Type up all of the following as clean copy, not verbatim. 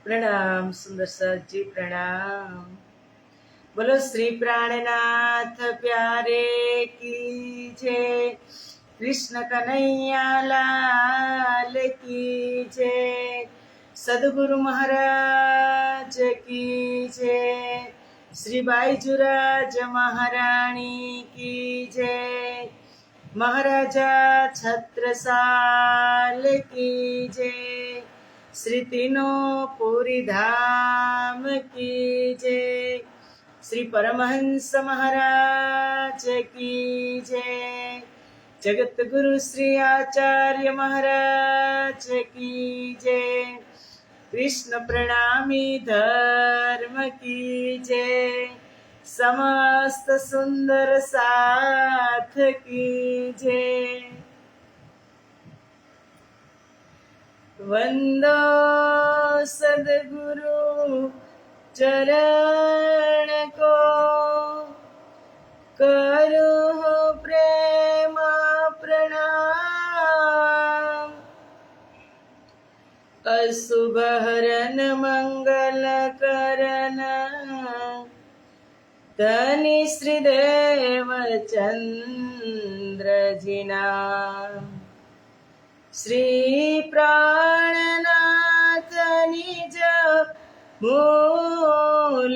प्रणाम सुंदर सर जी प्रणाम। बोलो श्री प्राणनाथ प्यारे की जय। कृष्ण कन्हैया लाल की जय। सदगुरु महाराज की जय। श्री बाईजुराज महारानी की जय। महाराजा छत्रसाल की जय। श्री तीनों पूरी धाम की जय। श्री परमहंस महाराज की जय। जगत गुरु श्री आचार्य महाराज की जय। कृष्ण प्रणामी धर्म की जय। समस्त सुंदर साथ की जय। वंदो सद्गुरु चरण को, करो प्रेम प्रणाम। अशुभ हरन मंगल करन, धनी श्रीदेव चंद्र जिना। श्री प्राणनाथ निज मूलपति,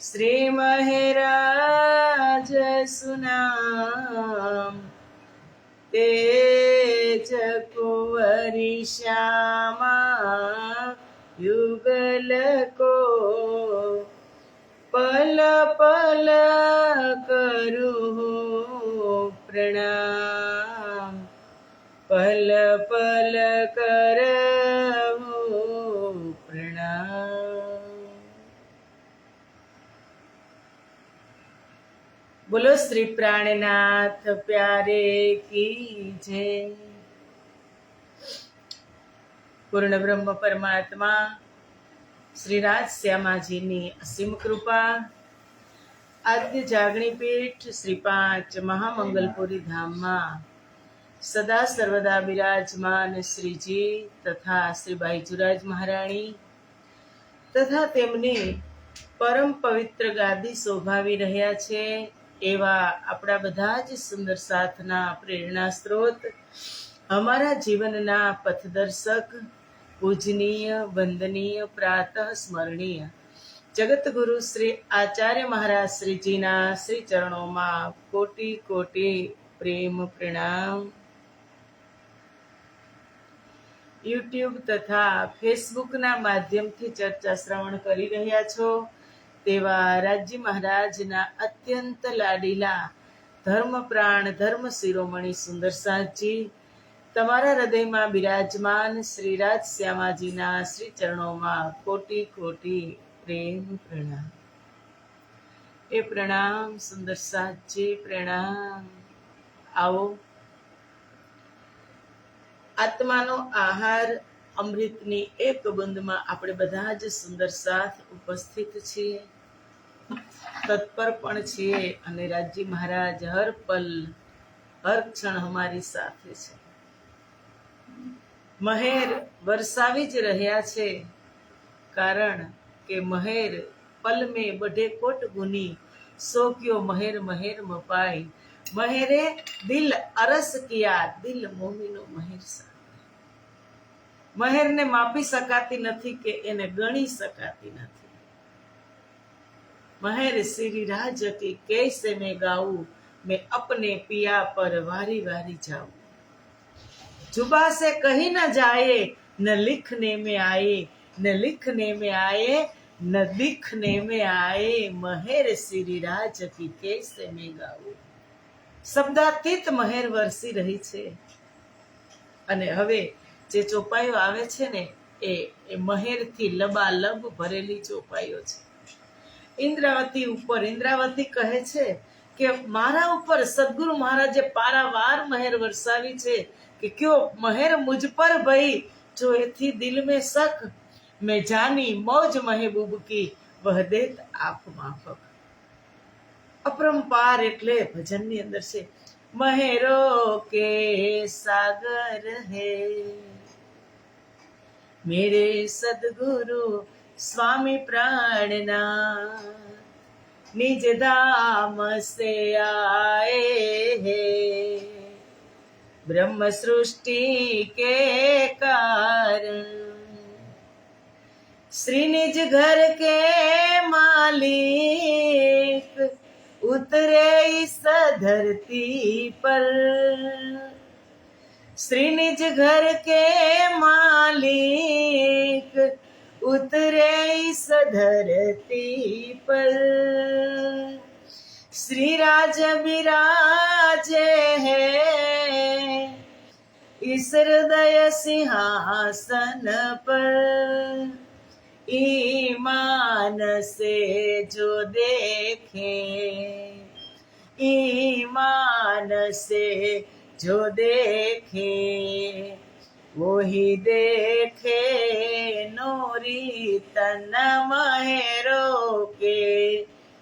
श्री महराज सुनाम। तेज कुंवरी श्यामा युगल को, पल पल करूँ प्रणाम। पल पल करहूँ प्रणाम। बोलो श्री प्राणनाथ प्यारे की जय। पूर्ण ब्रह्म परमात्मा श्री राज श्यामाजीनी असीम कृपा, आद्य जागणी पीठ श्री 5 महामंगलपुरी धाम में सदा सर्वदा विराजमान श्रीजी तथा श्री बाईजुराज महाराणी तथा तेमनी परम पवित्र गादी शोभावी रह्या छे एवा आपड़ा बधा ज सुंदर साथना प्रेरणा स्त्रोत, हमारा जीवनना पथदर्शक, पूजनीय वंदनीय प्रातः स्मरणीय जगत गुरु श्री आचार्य महाराज श्रीजीना श्री चरणों में कोटि कोटि प्रेम प्रणाम। यूट्यूब तथा फेसबुक ना माध्यम थी चर्चा श्रवण करी रह्या छो तेवा राज्य महाराज ना अत्यंत लाडीला धर्म प्राण धर्म शिरोमणि सुंदर साथजी तमारा हृदय में विराजमान श्री राज श्यामाजी ना श्री चरणों में कोटि कोटि प्रेम प्रणाम। ए प्रणाम सुंदर साथजी प्रणाम। आओ आत्मानो आहार अमृतनी एक बूंद में આપણે બધા જ સુંદર સાથ ઉપસ્થિત છીએ, તત્પર પણ છીએ અને રાજજી મહારાજ હર પલ હર ક્ષણ અમારી સાથે છે। મહેર વરસાવી જ રહ્યા છે, કારણ કે મહેર પલ में बढ़े कोट गुनी, सो क्यों महेर महेर मपाई। महेरे दिल अरस किया, दिल मोमिनो महेर सा। महेर ने मापी सकाती नहीं के एने गणी सकाती नहीं। महेर श्री राज की कैसे मैं गाऊं, मैं अपने पिया पर वारी वारी जाऊं। जुबा से कहीं न जाए, न लिखने में आए, न लिखने में आए, न दिखने में आए। महेर श्री राज की कैसे मैं गाऊं। शब्दातीत महेर वरसी रही छे अने हवे जे ચોપાઈઓ આવે છે ને એ મહેરથી લબાલબ ભરેલી ચોપાઈઓ છે। ઇન્દ્રાવતી ઉપર ઇન્દ્રાવતી કહે છે કે મારા ઉપર સદગુરુ મહારાજે પારાવાર મહેર વરસાવી છે કે ક્યો મહેર મુझ पर भई, जो एथी दिल में शक, मैं जानी मौज महबूब की, वह देत आप माफक। अपरंपार એટલે ભજનની અંદર છે મહેરો કે સાગર હે, मेरे सदगुरु स्वामी प्राणनाथ निज धाम से आए हैं, ब्रह्म सृष्टि के कारण। श्री निज घर के मालिक उतरे इस धरती पर, श्री निज घर के मालिक उतरे इस धरती पर। श्री राज विराजे हैं इस हृदय सिंहासन पर, ईमान से जो देखे, ईमान से जो देखे, वही देखे नूरी तन મહેરો કે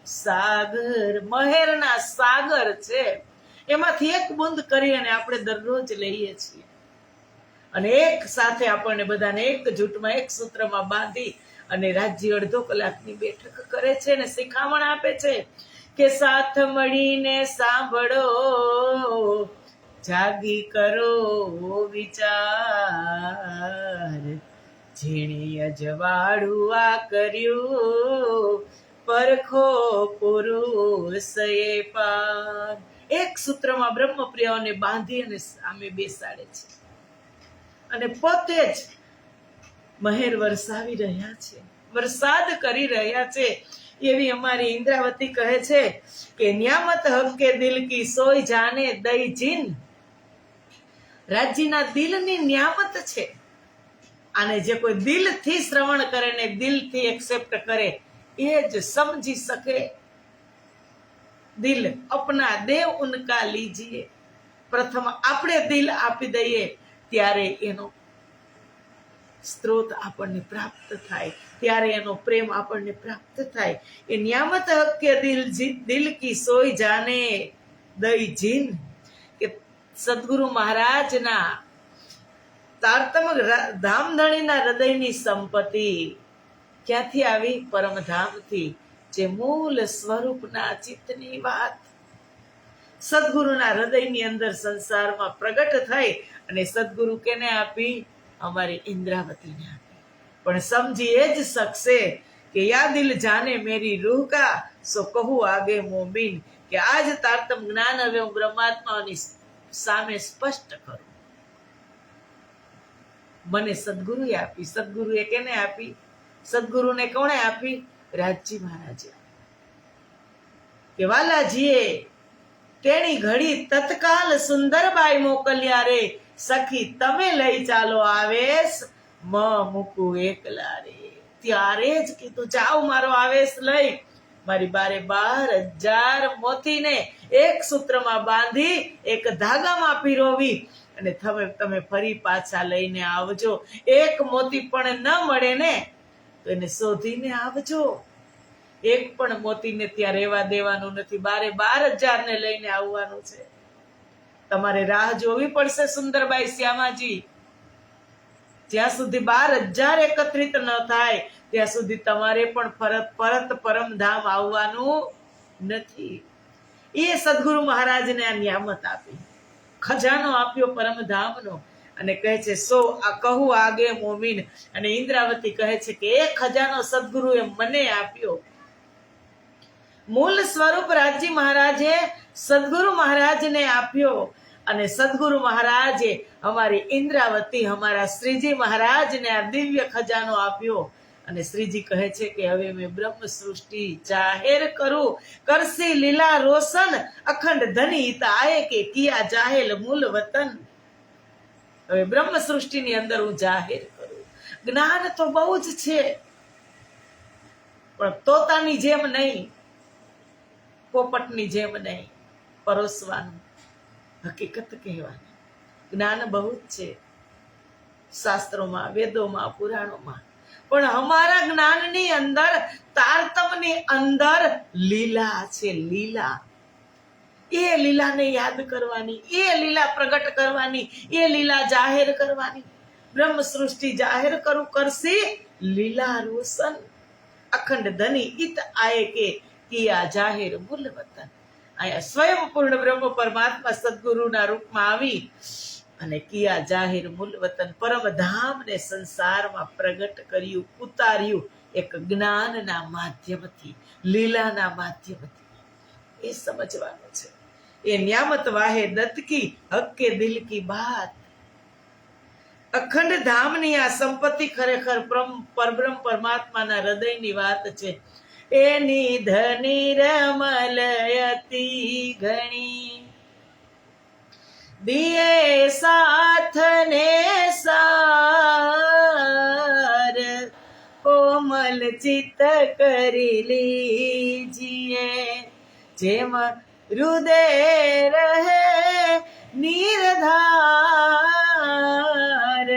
સાગર। મહેરના સાગર છે, એમાંથી એક બુંદ કરી અને આપણે દરરોજ લઈએ છીએ, અને એક સાથે આપણને બધાને એક જૂટમાં એક સૂત્રમાં બાંધી અને રાજ્ય અડધો કલાકની બેઠક કરે છે અને શિખામણ આપે છે કે સાથ મળીને સાંભળો, જાગી કરો વિચાર, જેણે અજવાળું આ કર્યું, પરખો પુરુષે પાર। એક સૂત્રમાં બ્રહ્મપ્રિયોને બાંધી અને સામે બેસાડે છે અને પોતે જ મહેર વરસાવી રહ્યા છે, વરસાદ કરી રહ્યા છે। એવી અમારી ઇન્દ્રાવતી કહે છે કે નિયામત હક કે દિલ કી સોઈ જાને દઈ જીન। રાજ્યના દિલની નિયામત છે, આને જે કોઈ દિલથી શ્રવણ કરે ને દિલથી એક્સેપ્ટ કરે એ જ સમજી શકે। દિલ અપના દેવ ઉનકા લીજીએ, પ્રથમ આપણે દિલ આપી દઈએ ત્યારે એનો સ્ત્રોત આપણને પ્રાપ્ત થાય, ત્યારે એનો પ્રેમ આપણને પ્રાપ્ત થાય। એ નિયામત હક કે દિલ કી સોઈ જાને દઈ જીન, કે સદગુરુ મહારાજના તારતમ ધામધણીના હૃદયની સંપત્તિ ક્યાંથી આવી? પરમધામથી, જે મૂળ સ્વરૂપના ચિત્તની વાત સદગુરુના હૃદયની અંદર સંસારમાં પ્રગટ થઈ અને સદગુરુ કેને આપી? અમારી ઇન્દ્રાવતીને આપી। પણ સમજી એ જ શકશે કે યા દિલ જાને મેરી રૂહ કા, સો કહું આગે મોમીન, કે આજ તારતમ જ્ઞાન હવે હું બ્રહ્માત્માની સામે સ્પષ્ટ કરું। મને સદગુરુએ આપી। સદગુરુએ કેને આપી? સદગુરુને કોણે આપી? રાજજી મહારાજે। કે વાલાજીએ તેણી ઘડી તત્કાલ સુંદરબાઈ મોકલ્યા રે, સખી તમે લઈ ચાલો આવેશ, મ મૂકું એકલા રે। ત્યારે જ કીધું જાઓ મારો આવેશ લઈ, મારી 12,000 મોતીને એક સૂત્રમાં બાંધી એક ધાગામાં પીરોવી અને તમે ફરી પાછા લઈને આવજો। એક મોતી પણ ન મળે ને તો એને શોધીને આવજો। એક પણ મોતીને ત્યાં રહેવા દેવાનું નથી, 12,000 ને લઈને આવવાનું છે। તમારે રાહ જોવી પડશે સુંદરબાઈ શ્યામાજી, જ્યાં સુધી 12,000 એકત્રિત ન થાય ત્યાં સુધી તમારે પણ પરત પરમધામ આવવાનું નથી। એ સદગુરુ મહારાજને આ નિયામત આપી, ખજાનો આપ્યો પરમધામનો, અને કહે છે સો આ કહું આગે મોમીન। અને ઇન્દ્રાવતી કહે છે કે એ ખજાનો સદગુરુએ મને આપ્યો। મૂળ સ્વરૂપ રાજજી મહારાજે સદગુરુ મહારાજને આપ્યો, અને સદગુરુ મહારાજે અમારી ઇન્દ્રાવતી અમારા શ્રીજી મહારાજને આ દિવ્ય ખજાનો આપ્યો। અને શ્રીજી કહે છે કે હવે મેં બ્રહ્મ સૃષ્ટિ જાહેર કરું, કરસી લીલા રોશન, અખંડ ધની હિત આયે કે કિયા જાહેલ મૂલ વતન। હવે બ્રહ્મ સૃષ્ટિની અંદર હું જાહેર કરું। જ્ઞાન તો બહુ જ છે, પણ તોતાની જેમ નહીં, પોપટની જેમ નહીં, પરોસવાનું, હકીકત કહેવાની। જ્ઞાન બહુ જ છે શાસ્ત્રોમાં, વેદોમાં, પુરાણોમાં, પણ અમારા જ્ઞાનની અંદર, તારતમની અંદર લીલા છે, લીલા। એ લીલાને યાદ કરવાની, એ લીલા પ્રગટ કરવાની, એ લીલા જાહેર કરવાની। બ્રહ્મ સૃષ્ટિ જાહેર કરું કરશી લીલા રોશન અખંડ ધની ઈત આયે કે કિયા જાહેર મૂલ વતન. અહીંયા સ્વયં પૂર્ણ બ્રહ્મ પરમાત્મા સદગુરુના રૂપમાં આવી અને કિયા જાહેર મૂલ વતન પરમધામને સંસારમાં પ્રગટ કર્યું, ઉતાર્યું એક જ્ઞાનના માધ્યમથી, લીલાના માધ્યમથી. એ સમજવાનું છે. એ ન્યામત વાહે દત્ત કી હક કે દિલ કી બાત. અખંડ ધામની આ સંપત્તિ ખરેખર પરબ્રહ્મ પરમાત્માના હૃદયની વાત છે. એની ધની રમલયતી ઘણી દિયે સાથ ને સાર કોમલ ચિત્ત કરી લીજીએ જેમ હૃદય રહે નિર્ધાર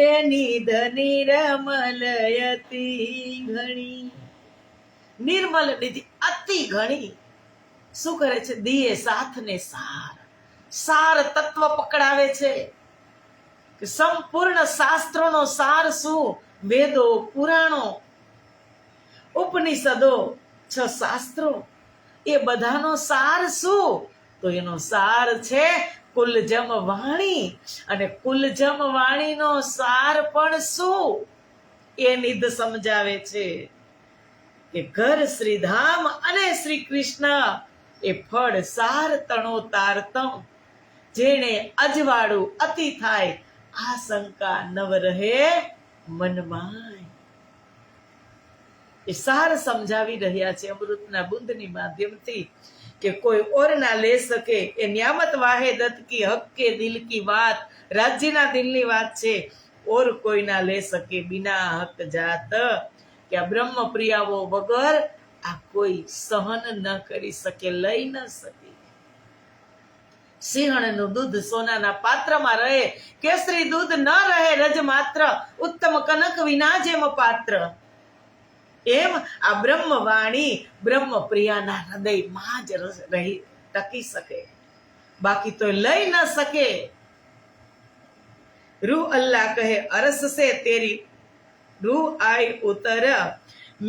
એની ધની રમલયતી ઘણી. નિર્મલ નિધિ અતિ ઘણી શું કરે છે? દિયે સાથ ને સાર. સાર તત્વ પકડાવે છે કે સંપૂર્ણ શાસ્ત્રોનો સાર શું? વેદો, પુરાણો, ઉપનિષદો, 6 શાસ્ત્રો, એ બધાનો સાર શું? તો એનો સાર છે કુલજમ વાણી. અને કુલજમ વાણીનો સાર પણ શું? એ નિધ સમજાવે છે કે ઘર શ્રીધામ અને શ્રી કૃષ્ણ એ ફળ સાર તણો તારતમ. જેણે અજવાળું અતિ થાય આ શંકા નવ રહે મનમાં. એ સાર સમજાવી રહ્યા છે અમૃતના બુંદની માધ્યમથી કે કોઈ ઓર ના લે શકે. એ ન્યામત વાહે દત્ત કી હક કે દિલ કી વાત. રાજ્યના દિલની વાત છે. ઓર કોઈ ના લે શકે બિના હક જાત. કે આ બ્રહ્મ પ્રિયાઓ વગર આ કોઈ સહન ન કરી શકે, લઈ ન શકે. સિંહણનું દૂધ સોનાના પાત્રમાં રહે, કેસરી દૂધ ન રહે રજ માત્ર. ઉત્તમ કનક વિના જેમ પાત્ર. એમ આ બ્રહ્મ વાણી બ્રહ્મ પ્રિયાના હૃદયમાં જ રહી ટકી શકે, બાકી તો લઈ ન શકે. રૂ અલ્લાહ કહે અરસ સે તેરી રૂ આય ઉતર.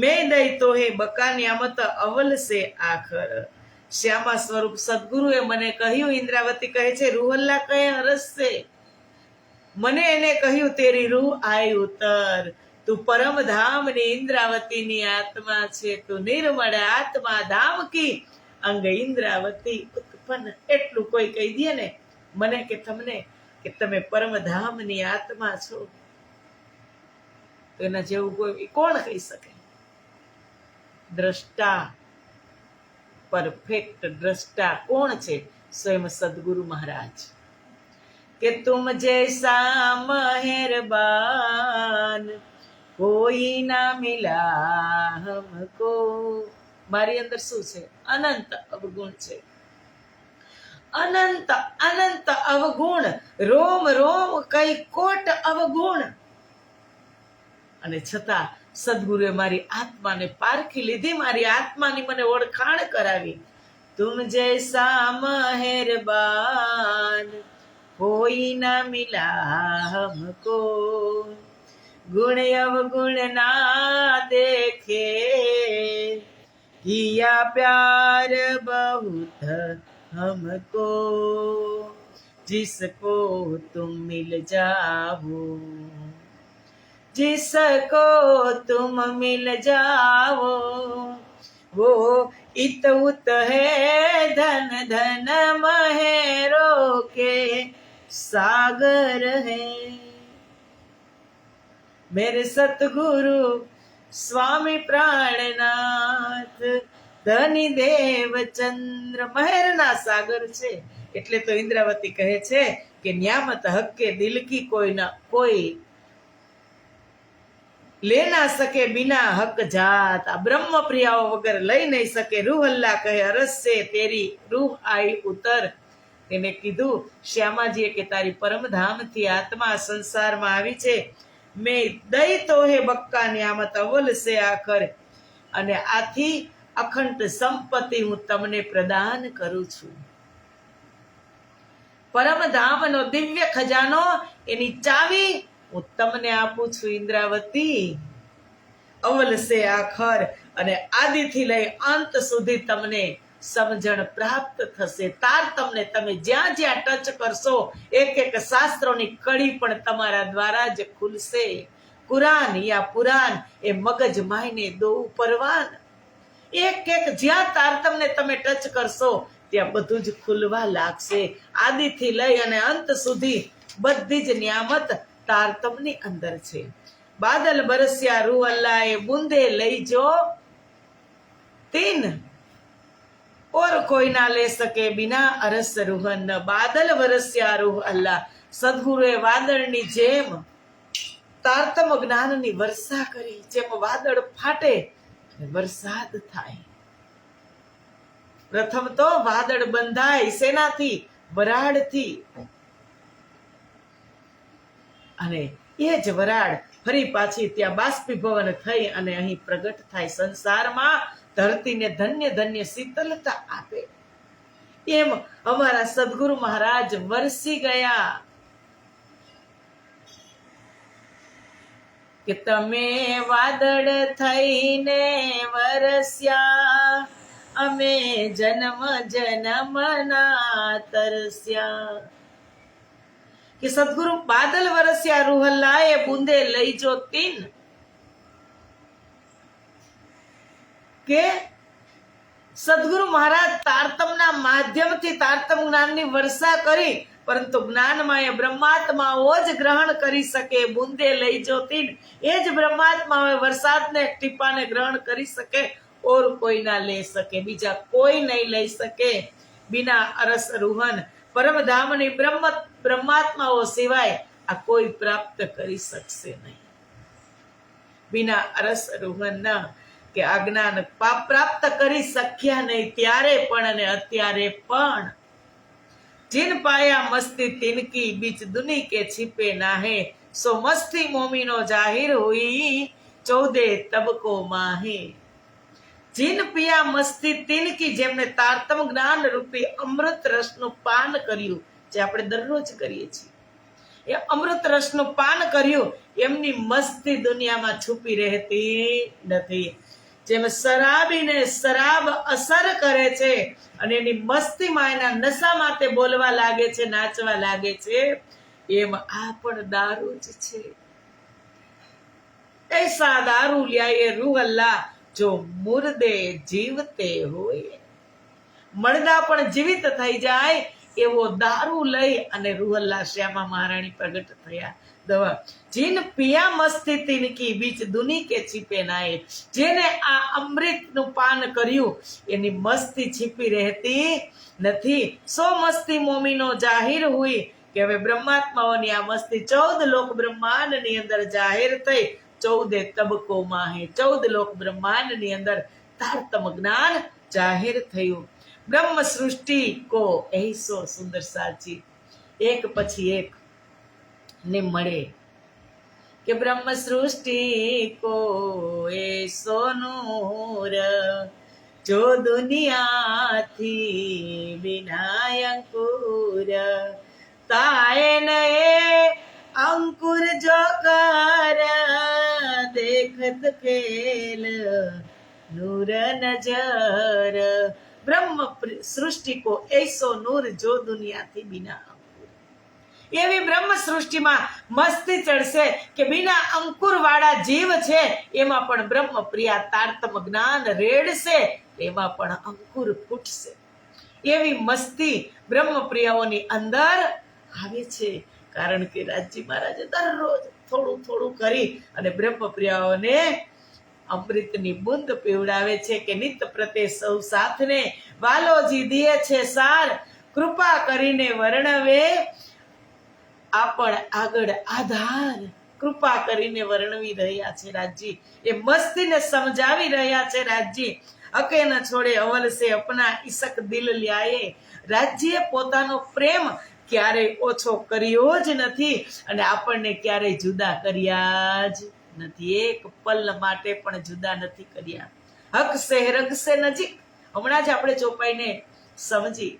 મેં દઈ તો હે બકા ન્યામત અવલ સે આખર. શ્યામા સ્વરૂપ સદગુરુએ મને કહ્યું, ઇન્દ્રાવતી કહે છે, રૂહ અલ્લાહ કહે અરસ સે, મને એને કહ્યું તેરી રૂહ આય ઉતર. તું પરમ ધામ ની ઇન્દ્રાવતીની આત્મા છે. તું નિર્મળ આત્મા ધામ કી અંગ ઇન્દ્રાવતી ઉત્પન્ન. એટલું કોઈ કહી દે ને મને કે તમને કે તમે પરમ ધામની આત્મા છો, તો એના જેવું કોઈ કોણ કહી શકે? દ્રષ્ટા, પરફેક્ટ દ્રષ્ટા કોણ છે? સ્વયં સદગુરુ મહારાજ. કે તુમ જૈસા મહેરબાન કોઈ ના મિલા હમકો. મારી અંદર શું છે? અનંત અવગુણ છે. અનંત અનંત અવગુણ, રોમ રોમ કઈ કોટ અવગુણ. અને છતાં સદગુરુએ મારી આત્માને પારખી લીધી, મારી આત્માની મને ઓળખાણ કરાવી. તુમ જૈસા મહેરબાન કોઈ ના મિલા હમકો. ગુણ અવગુણ ના દેખે કિયા પ્યાર બહુત हमको. जिसको तुम मिल जाओ, जिसको तुम मिल जाओ, वो इत उत है धन धन महेरो के सागर है. मेरे सतगुरु स्वामी प्राणनाथ ધની દેવ ચંદ્ર મહેરના સાગર છે. એટલે તો ઇન્દ્રાવતી કહે છે કે ન્યામત હક્કે દિલ કી કોઈ લે ના શકે બિના હક જાત. આ બ્રહ્મ પ્રિયાઓ વગર લઈ નહીં શકે. રૂહ અલ્લાહ કહે અરસ સે તેરી રૂહ આઈ ઉતર. એને કીધું શ્યામાજીએ કે તારી પરમધામથી આત્મા સંસારમાં આવી છે. મેં દઈ તો હે બક્કા ન્યામત અવલ સે આખર. અને આથી અખંડ સંપત્તિ હું તમને પ્રદાન કરું છું. પરમધામનો દિવ્ય ખજાનો, એની ચાવી હું તમને આપું છું ઇન્દ્રાવતી, અવલ સે આખર, અને આદિથી લઈ અંત સુધી તમને સમજણ પ્રાપ્ત થશે. તાર તમને તમે જ્યાં જ્યાં ટચ કરશો એક એક શાસ્ત્રોની કડી પણ તમારા દ્વારા જ ખુલશે. કુરાન યા પુરાણ એ મગજ માયને દો પરવાન. એક એક જ્યાં તારતમને તમે ટચ કરશો ત્યાં બધું જ ખુલવા લાગશે. આદિથી લઈ અને અંત સુધી બધી જ નિયામત તારતમની અંદર છે. બાદલ બરસ્યા રૂહ અલ્લાહ એ બુંદે લઈ જો તીન, और कोई ना ले सके बिना अरस रूहन. बादल वरस्या रूह अल्लाह, સદગુરુએ વાદળની જેમ તારતમ જ્ઞાનની વર્ષા કરી. જેમ વાદળ ફાટે વરસાદ થાય. પ્રથમ તો વાદળ બંધાય શેનાથી? વરાળથી. અને એ જ વરાળ ફરી પાછી ત્યાં બાષ્પીભવન થઈ અને અહીં પ્રગટ થાય. સંસારમાં ધરતીને ધન્ય ધન્ય શીતલતા આપે. એમ અમારા સદગુરુ મહારાજ વરસી ગયા કે તમે વાદળ થઈને વરસ્યા, અમે જન્મ જન્મના તરસ્યા. કે સદગુરુ બાદલ વરસ્યા રૂહ અલ્લાહ એ બુંદે લઈ જો તીન. કે સદગુરુ મહારાજ તારતમના માધ્યમથી તારતમ જ્ઞાનની વર્ષા કરી, પરંતુ જ્ઞાનમાં એ બ્રહ્માત્માઓ જ ગ્રહણ કરી શકે. બુંદે લઈ જો તીન, એ જ બ્રહ્માત્માઓ વરસાદને ટીપાને ગ્રહણ કરી શકે. ઓર કોઈ ના લઈ શકે, બીજા કોઈ નહીં લઈ શકે. બિના અરસ રૂહન, પરમધામની બ્રહ્માત્માઓ સિવાય આ કોઈ પ્રાપ્ત કરી શકશે નહીં. બિના અરસ રૂહન ના, કે આ જ્ઞાન પ્રાપ્ત કરી શક્યા નહીં ત્યારે પણ અને અત્યારે પણ. जिन पाया मस्ती तिनकी बीच दुनी के छिपे नाहे, सो मस्ती मोमिनो जाहिर हुई 14 तबको माहे. जिन पिया मस्ती तिनकी, જેમને તારતમ જ્ઞાન રૂપી અમૃત રસનું પાન કર્યું, જે આપણે દરરોજ કરીએ છીએ, એ અમૃત રસનું પાન કર્યું, એમની મસ્તી દુનિયામાં છુપી રહેતી નથી. જેમ શરાબીને શરાબ અસર કરે છે અને એની મસ્તીમાં એના નશામાં તે બોલવા લાગે છે, નાચવા લાગે છે, એમ આ પણ દારૂ જ છે. ऐसा दारू ल्याए रूह अल्लाह, जो मुर्दे जीवते હોય. મરદા પણ જીવિત થઈ જાય એવો દારૂ લઈ અને રૂહ અલ્લાહ શ્યામા મહારાણી પ્રગટ થયા. દવા જીન પિયા મસ્તી તિનકી બીચ દુની કે છીપે નાય, જેને આ અમૃતનું પાન કર્યું એની મસ્તી છીપી રહેતી નથી. સો મસ્તી મોમીનો જાહેર હુઈ, કે હવે બ્રહ્માત્માઓની આ મસ્તી 14 લોક બ્રહ્માંડની અંદર જાહેર થઈ. 14 તબકોમાં હે, 14 લોક બ્રહ્માંડની અંદર તારતમ જ્ઞાન જાહેર થયું. બ્રહ્મ સૃષ્ટિ કો એસો સુંદર સાચી, એક પછી એક ને મળે કે બ્રહ્મ સૃષ્ટિ કો એસો નૂર, જો દુનિયાથી બિના અંકુર. તાએ નએ અંકુર જો કર દેખત ખેલ નૂર નજર. બ્રહ્મ સૃષ્ટિ કો એસો નૂર, જો દુનિયાથી બિના. એવી બ્રહ્મ સૃષ્ટિમાં મસ્તી ચડશે કે બિના અંકુર વાળા જીવ છે એમાં પણ બ્રહ્મ પ્રિયા તારતમ જ્ઞાન રેડશે, એમાં પણ અંકુર ફૂટશે. એવી મસ્તી બ્રહ્મ પ્રિયાઓની અંદર આવે છે. કારણ કે રાજજી મહારાજે દરરોજ થોડું થોડું કરી અને બ્રહ્મ પ્રિયાઓને અમૃતની બુંદ પીવડાવે છે કે નિત પ્રતે સૌ સાથને વાલોજી દિયે છે સાર, કૃપા કરીને વર્ણવે આપણ આગળ આધાર. કૃપા કરીને વર્ણવી રહ્યા છે રાજજી, એ મસ્તીને સમજાવી રહ્યા છે રાજજી. અકે ન છોડે અવલ સે અપના ઈસક દિલ લ્યાએ. રાજજીએ પોતાનો પ્રેમ ક્યારેય ઓછો કર્યો જ નથી અને આપણને ક્યારેય જુદા કર્યા જ નથી. એક પલ માટે પણ જુદા નથી કર્યા. હક સે રગ સે નજીક. હમણાં જ આપણે ચોપાઈને સમજી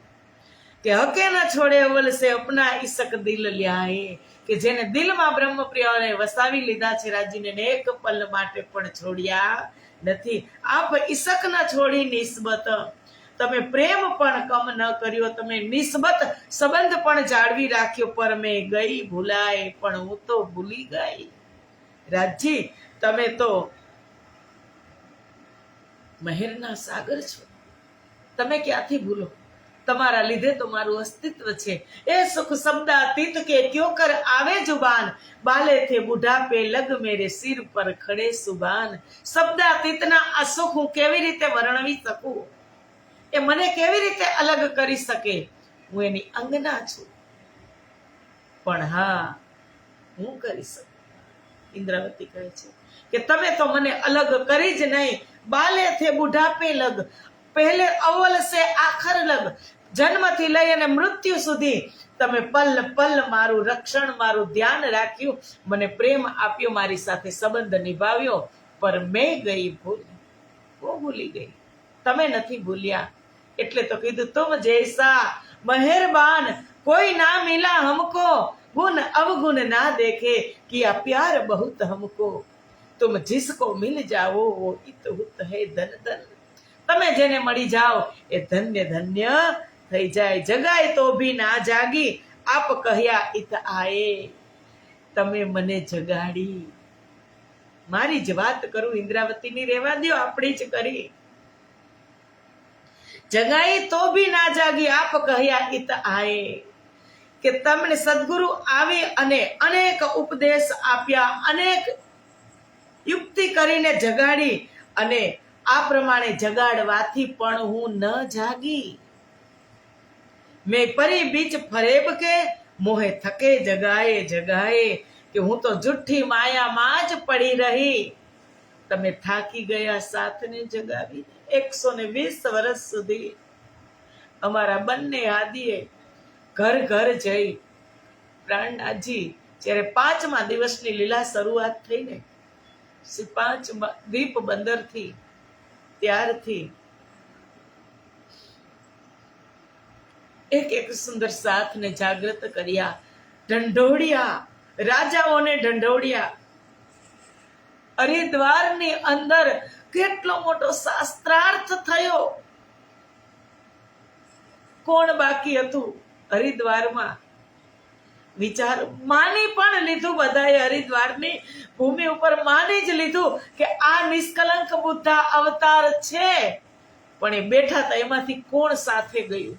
કે હકે ન છોડે અવલ સે અપના ઈસક દિલ લ્યાએ, કે જેને દિલમાં બ્રહ્મપ્રિયને વસાવી લીધા છે રાજીને ને એક પલ માટે પણ છોડ્યા નથી. આપ ઈશક ન છોડી નિસ્બત, તમે પ્રેમ પણ કમ ન કર્યો, તમે નિસ્બત સંબંધ પણ જાળવી રાખ્યો. પર મેં ગઈ ભૂલાય પણ હું તો ભૂલી ગઈ. રાજજી તમે તો મહેરના સાગર છો, તમે ક્યાંથી ભૂલો? તમારા લીધે તો મારું અસ્તિત્વ છે. એ સુખ શબ્દાતીત કે ક્યો કર આવે જુબાન, બાલે થે બુઢાપે લગ મેરે સિર પર ખડે સુબાન. શબ્દાતીતના આ સુખ હું કેવી રીતે વર્ણવી શકું? એ મને કેવી રીતે અલગ કરી શકે? હું એની અંગના છું, પણ હા હું કરી શકું. ઇન્દ્રાવતી કહે છે કે તમે તો મને અલગ કરી જ નહીં. બાલે થે બુઢાપે લગ, પહેલે અવ્વલ સે આખર લગ, જન્મથી લઈ અને મૃત્યુ સુધી તમે પલ પલ મારું રક્ષણ, મારું ધ્યાન રાખ્યું, મને પ્રેમ આપ્યો, મારી સાથે સંબંધ નિભાવ્યો. પર મેં ગઈ ભૂલી ગઈ, તમે નથી ભૂલ્યા. એટલે તો કીધું તુમ જૈસા મહેરબાન કોઈ ના મિલા હમકો, गुण अवगुण ना देखे किया प्यार बहुत हमको, तुम जिसको मिल जाओ वो इत हुत है धन धन. તમે જેને મળી જાઓ એ ધન્ય ધન્ય થઈ જાય. જગાય તો ભી ના જાગી, આપ કહ્યા ઈત આયે, તમે મને જગાડી. મારી જ વાત કરું, ઇન્દ્રાવતીની રહેવા દો, આપણી જ કરી. જગાઈ તો ભી ના જાગી, આપ કહ્યા ઈત આયે, કે તમને સદગુરુ આવી અને અનેક ઉપદેશ આપ્યા, અનેક યુક્તિ કરીને જગાડી, અને આ પ્રમાણે જગાડવાથી પણ હું ન જાગી. મેં પરી બીચ ફરેબ કે મોહે થકે જગાએ જગાએ, કે હું તો જુઠ્ઠી માયામાં જ પડી રહી. તમે થાકી ગયા સાથને જગાવી. 120 વર્ષ સુધી અમારા બંને આદિએ ઘર ઘર જઈ પ્રાણનાથજી જ્યારે 5મા દિવસની લીલા શરૂઆત થઈ ને, 5 દીપ બંદરથી, ત્યારથી એક એક સુંદર સાથને જાગૃત કર્યા, ઢંઢોળ્યા, રાજાઓને ઢંઢોળ્યા. હરિદ્વારની અંદર કેટલો મોટો શાસ્ત્રાર્થ થયો. કોણ બાકી હતું હરિદ્વારમાં? વિચાર, માની પણ લીધું બધાએ. હરિદ્વારની ભૂમિ ઉપર માની જ લીધું કે આ નિષ્કલંક બુદ્ધા અવતાર છે. પણ એ બેઠા હતા, એમાંથી કોણ સાથે ગયું?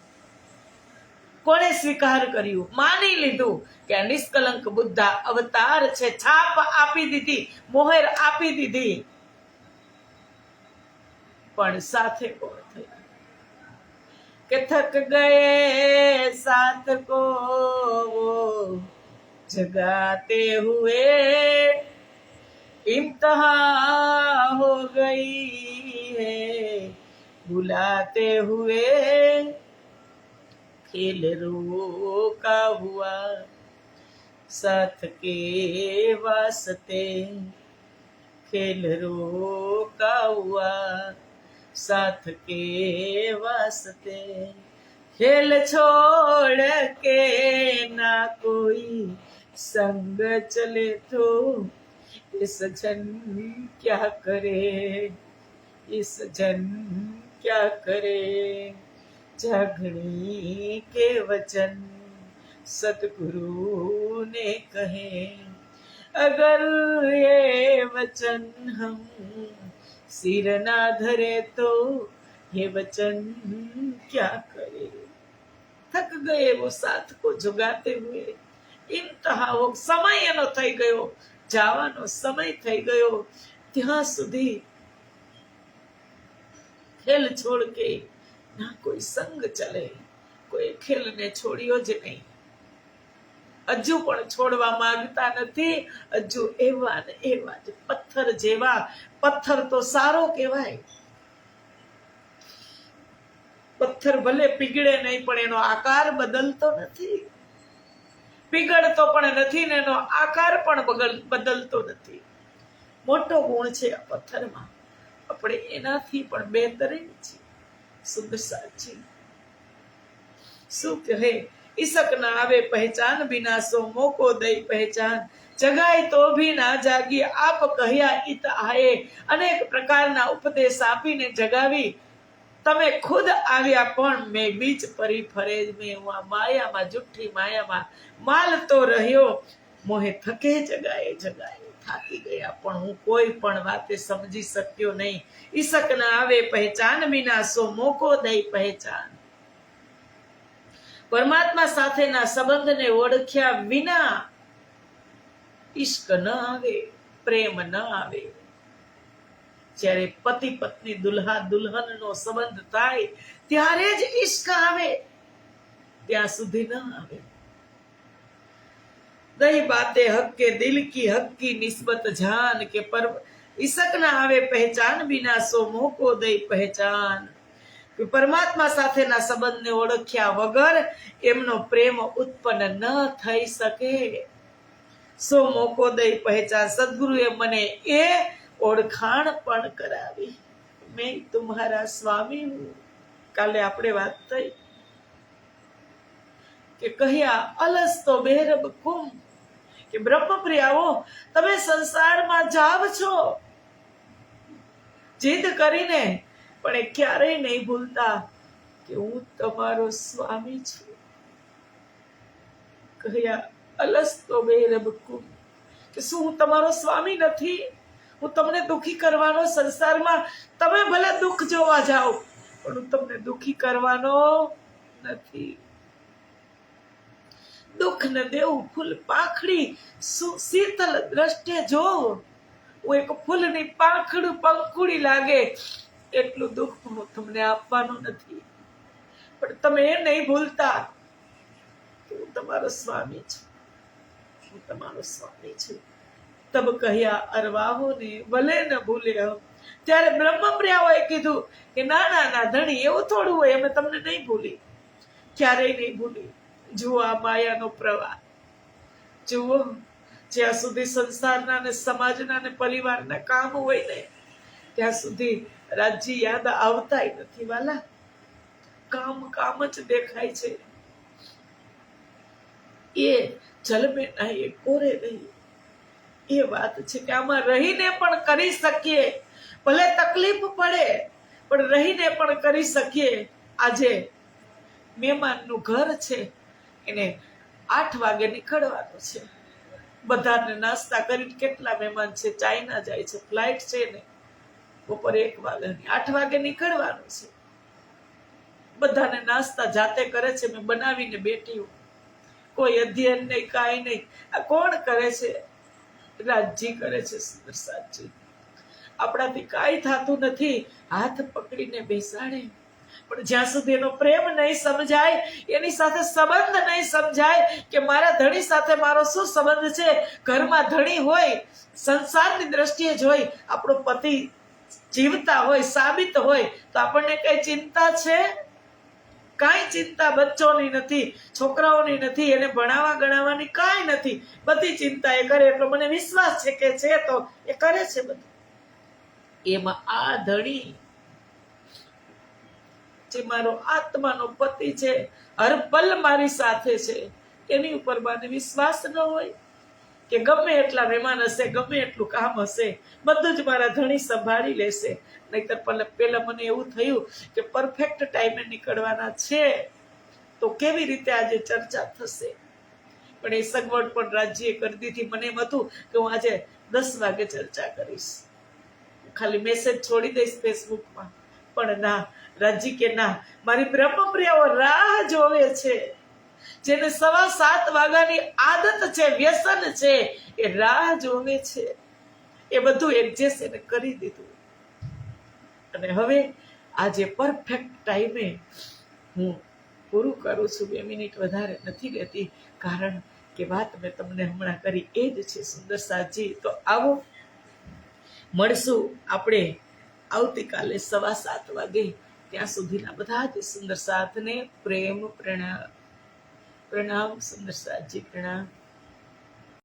કોણે સ્વીકાર કર્યું? માની લીધું કે આ નિષ્કલંક બુદ્ધા અવતાર છે. છાપ આપી દીધી, મોહર આપી દીધી, પણ સાથે કોણ થયું? કે થક ગયે સાથ को जगाते हुए इम्तिहान हो गई है, बुलाते हुए खेल रोका हुआ, साथ के वास्ते खेल रोका हुआ, साथ के वास्ते खेल छोड़ के ना कोई संग चले तो ये सजन क्या करे, ये सजन क्या करे. जागनी के वचन सतगुरु ने कहे, अगर ये वचन हम सिर ना धरे तो ये वचन क्या करे. थक गए वो साथ को जुगाते हुए, ઇન્તહા હો, સમય એનો થઈ ગયો, જવાનો સમય થઈ ગયો. ત્યાં સુધી ખેલ છોડ કે ના કોઈ સંગ ચલે, કોઈ ખેલને છોડ્યો જ નહીં. હજુ પણ છોડવા માંગતા નથી. હજુ એવા ને એવા જ પથ્થર જેવા. પથ્થર તો સારો કહેવાય. પથ્થર ભલે પીગળે નહીં, પણ એનો આકાર બદલતો નથી. પીગળતો પણ નથી ને એનો આકાર પણ બદલતો નથી. મોટો ગુણ છે આ પથ્થરમાં. આપણે એનાથી પણ બહેતરીન છીએ. સુંદર સાચી શું કહે ઈશક न आवे पहचान बिना सो मोको दई पहचान जगाई तो भी ना जागी आप कहया इत आए अनेक प्रकारना उपदेश आपीने जगावी તમે ખુદ આવ્યા પણ મેં બીજ પરી ફરેજ મેં હું આ માયામાં જુઠ્ઠી માયામાં માલતો રહ્યો મોહે થકે જગાએ જગાએ થાકી ગયા પણ હું કોઈ પણ વાતે સમજી શક્યો નહીં ઈશક ન આવે પહેચાન વિના સો મોકો દઈ પહેચાન પરમાત્મા સાથેના સંબંધને ઓળખ્યા વિના ઈશ્ક ન આવે પ્રેમ ન આવે જ્યારે પતિ પત્ની દુલ્હા દુલ્હનનો સંબંધ થાય ત્યારે જ ઈશ્ક આવે ત્યાં સુધી ન આવે दही बातें हक के दिल की हक की निस्बत जान के पर ईशक न आवे पहचान बिना सो मोको दई पहचान परमात्मा સાથેના સંબંધને ઓળખ્યા વગર એમનો પ્રેમ ઉત્પન્ન ન થઈ શકે સો મોકો દઈ પહેચાન સદગુરુએ મને એ ઓળખાણ પણ કરાવી મેં तुम्हारा स्वामी हूँ કાલે આપણે વાત થઈ કે કહ્યા અલસ તો બેરબ કુમ કે બ્રહ્મપ્રિયાઓ તમે સંસારમાં જાવ છો જીદ કરીને પણ એ ક્યારેય નહીં ભૂલતા કે હું તમારો સ્વામી છું કહ્યા અલસ તો બેરબ કુમ કે શું હું તમારો સ્વામી નથી હું તમને દુખી કરવાનો સંસારમાં તમે ભલે દુઃખ જોવા જાઓ પણ હું તમને દુખી કરવાનો નથી દુઃખ ન દેવું ફૂલ પાંખડી શીતલ દ્રષ્ટિએ જોવો હું એક ફૂલની પાંખડું પંખુડી લાગે એટલું દુઃખ હું તમને આપવાનું નથી પણ તમે એ નહીં ભૂલતા કે હું તમારો સ્વામી છું હું તમારો સ્વામી છું તબ કહ્યા અરવાહો ને ભલે ન ભૂલે ત્યારે બ્રહ્મપ્રિયાઓએ કીધું કે ના ના ના ધણી એવું થોડું હોય અમે તમને નહીં ભૂલી ક્યારેય નહીં ભૂલી જુઓ આ માયાનો પ્રવાહ જુઓ જ્યાં સુધી સંસારના ને સમાજના ને પરિવારના કામ હોય ને ત્યાં સુધી રાજ્ય યાદ આવતાય નથી વાલા કામ કામ જ દેખાય છે એ જલમે નહીં એ કોરે નહીં એ વાત છે કે આમાં રહીને પણ કરી શકીએ ભલે તકલીફ પડે પણ રહીને પણ કરી શકીએ આજે મહેમાનનું ઘર છે એને 8 વાગે નીકળવાનું છે બધાને નાસ્તા કરીને કેટલા મહેમાન છે ચાઇના જાય છે ફ્લાઇટ છે ને બપોરે 1 વાગ્યાની 8 વાગે નીકળવાનું છે બધાને નાસ્તા જાતે કરે છે મેં બનાવીને બેઠી હું કોઈ અધ્યયન નહીં કાંઈ નહીં આ કોણ કરે છે રાજજી કરે છે સુંદર સાજી આપણાથી કાંઈ થતું નથી હાથ પકડીને બેસાડે પણ જ્યાં સુધી એનો પ્રેમ નહીં સમજાય એની સાથે સંબંધ નહીં સમજાય કે મારા ધણી સાથે મારો શું સંબંધ છે ઘરમાં ધણી હોય સંસારની દ્રષ્ટિએ જોઈ આપણો પતિ જીવતા હોય સાબિત હોય તો આપણને કઈ ચિંતા છે કાંઈ ચિંતા બચ્ચોની નથી છોકરાઓની નથી એને ભણાવવા ગણાવવાની કાંઈ નથી બધી ચિંતા એ કરે એટલો મને વિશ્વાસ છે કે છે તો એ કરે છે બધું એમાં આ ધણી જે મારો આત્માનો પતિ છે હર પલ મારી સાથે છે એની ઉપર મને વિશ્વાસ ન હોય કે ગમે એટલા મહેમાન હશે ગમે એટલું કામ હશે બધું જ મારા ધણી સંભાળી લેશે નહીતર પેલા મને એવું થયું કે પરફેક્ટ ટાઈમે નીકળવાના છે તો કેવી રીતે આજે ચર્ચા થશે પણ એ સગવડ પણ રાજ્યએ કરી દીધી મને એમ હતું કે હું આજે 10 વાગે ચર્ચા કરીશ ખાલી મેસેજ છોડી દઈશ ફેસબુકમાં પણ ના રાજ્ય કે ના મારી બ્રહ્મપ્રિયાઓ રાહ જોવે છે જેને 7:15 વાગ્યાની આદત છે વ્યસન છે એ રાહ જોવે છે એ બધું એડજસ્ટ એને કરી દીધું અને હવે આજે પરફેક્ટ ટાઈમે હું પૂરું કરું છું 2 મિનિટ વધારે નથી લેતી કારણ કે વાત મેં તમને હમણાં કરી એ જ છે સુંદર સાજી તો આવો મળશું આપણે આવતીકાલે 7:15 વાગે ત્યાં સુધીના બધા જ સુંદર સાથને પ્રેમ પ્રણામ સુંદર સાજી પ્રણામ